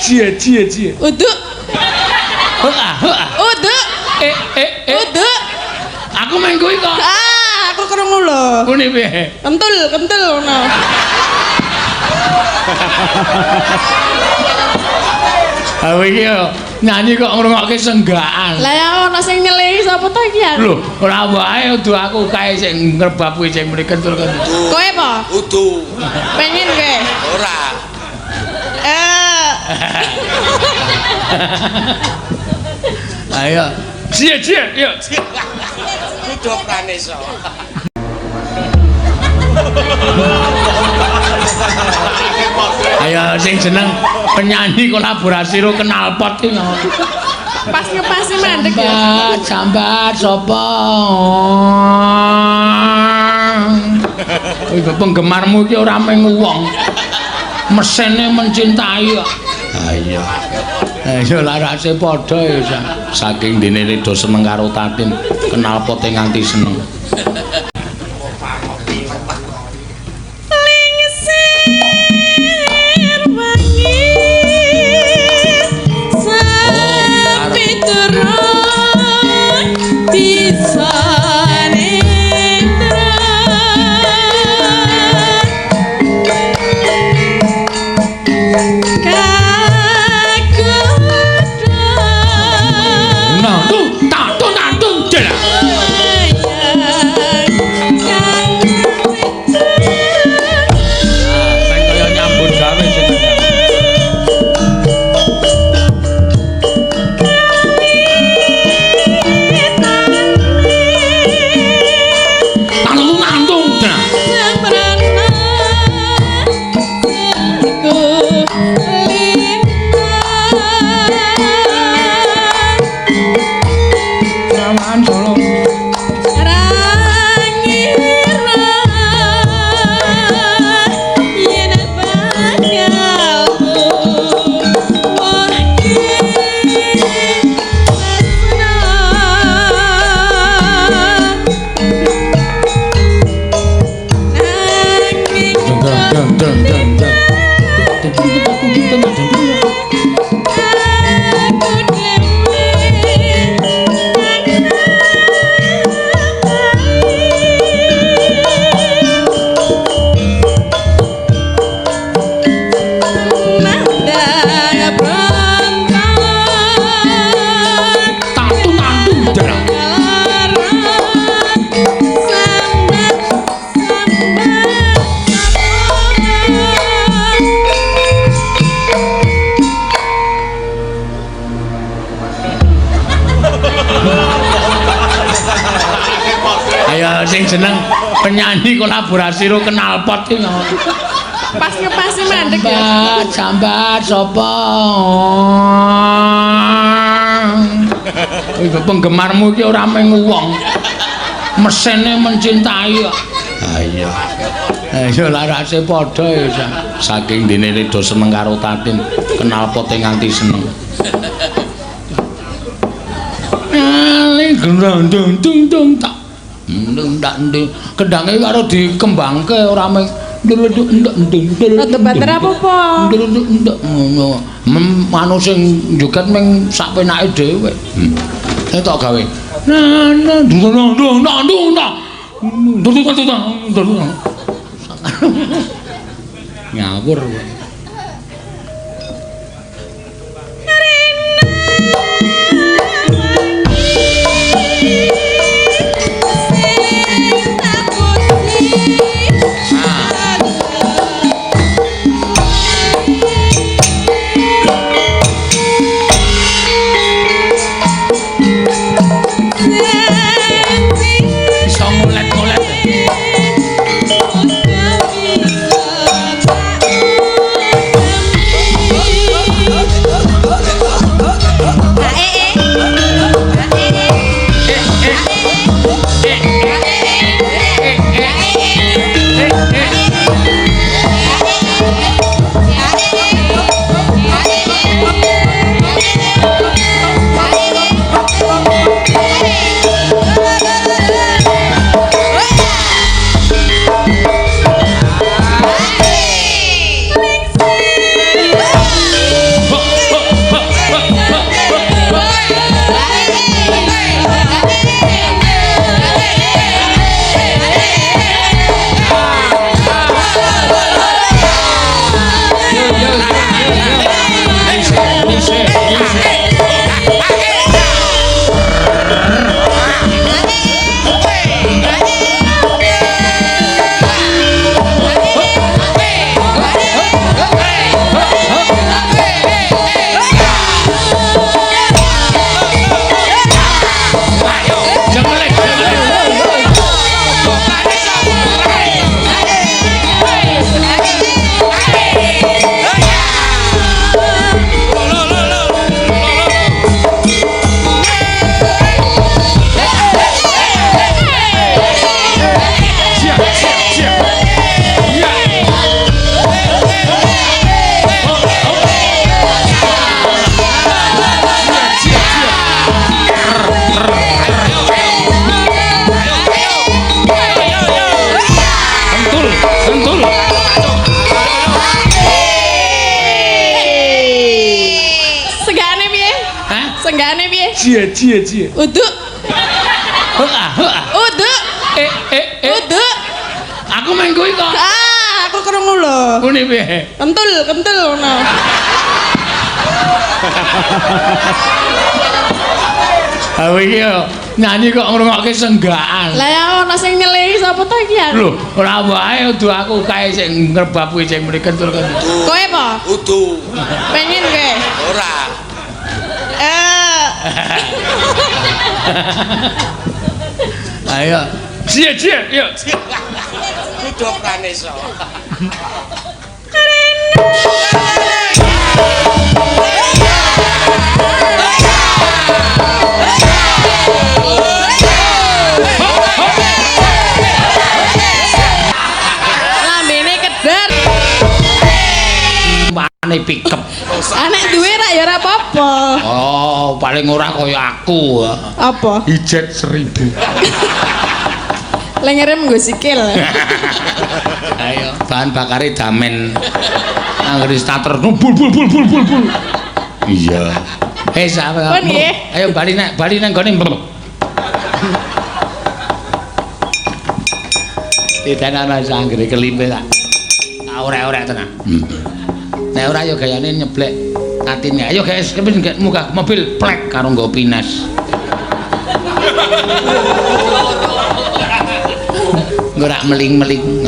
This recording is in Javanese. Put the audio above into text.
cie. Uduk. Uduk. Uduk. Aku main kuwi kok. Aku krungu lho. Ngene piye? Kentul ngono. Aku iki nyanyi kok ngrungokke senggaan. Lah ya ono sing nyelehi sapa to iki aku? Lho, ora wae udu aku kae sing ngrebab kuwi sing mriki kentul-kentul. Kowe apa? Udu. Pengen kowe? Ora. Ayo. Cie, yuk. Kudu praneso. Ayo sing jeneng penyanyi kolaborasi ro Knalpot iki ngono. Pas ngepasi mandek ya. Sambat sapa? Iku penggemarmu iki ora mung wong. Mesene mencintai kok. Ayo. Ayo larase padha ya. Saking dene Rido seneng karo Tatin, Knalpote nganti seneng. Sing jeneng penyanyi kolaborasi ro Knalpot iki ngono. Pas ngepasi mandek ya. Sambat sapa? Iku penggemarmu iki ora mung wong. Mesene mencintai kok. Ayo. Ayo larase padha ya. Saking dene Rido seneng karo Tatin, Knalpote nganti seneng. Gendang dung tak ndung kedange karo dikembangke ora mung Rada bater apa apa? Manuk sing njugat mung sak penake dhewe. Tak gawe. Ngawur. cie. Uduk. Uduk. Uduk. Aku main kuwi kok. Ah, aku krungu lho. Kune piye? Kentul ngono. Aku iki yo nyanyi kok ngrungokke senggaan. Lah ya ono sing nyelehi sapa ta iki aku? Lho, ora wae udu aku kae sing ngrebab kuwi sing mriki kentul-kentul. Kowe apa? Udu. Pengen kowe? Ora. Ayo. Cie, yuk. Kudu praneso. Lambene kedar. Mane pikep. Anek duwe ra ya ora apa-apa. Oh, paling ora kaya aku. Apa? Hijet 1000. Lengerem nggo sikil. Ayo, bahan bakare damen. Anggere starter bul. Iya. Sampe. Pun nggih. Ayo bali nang gone. Tidak ana sanggere kelimpe tak. Ora tenan. Nek ora yo gayane nyeblek atine. Ayo guys, kepin muka mobil plek karo nggo pinas. Ora meling-meling.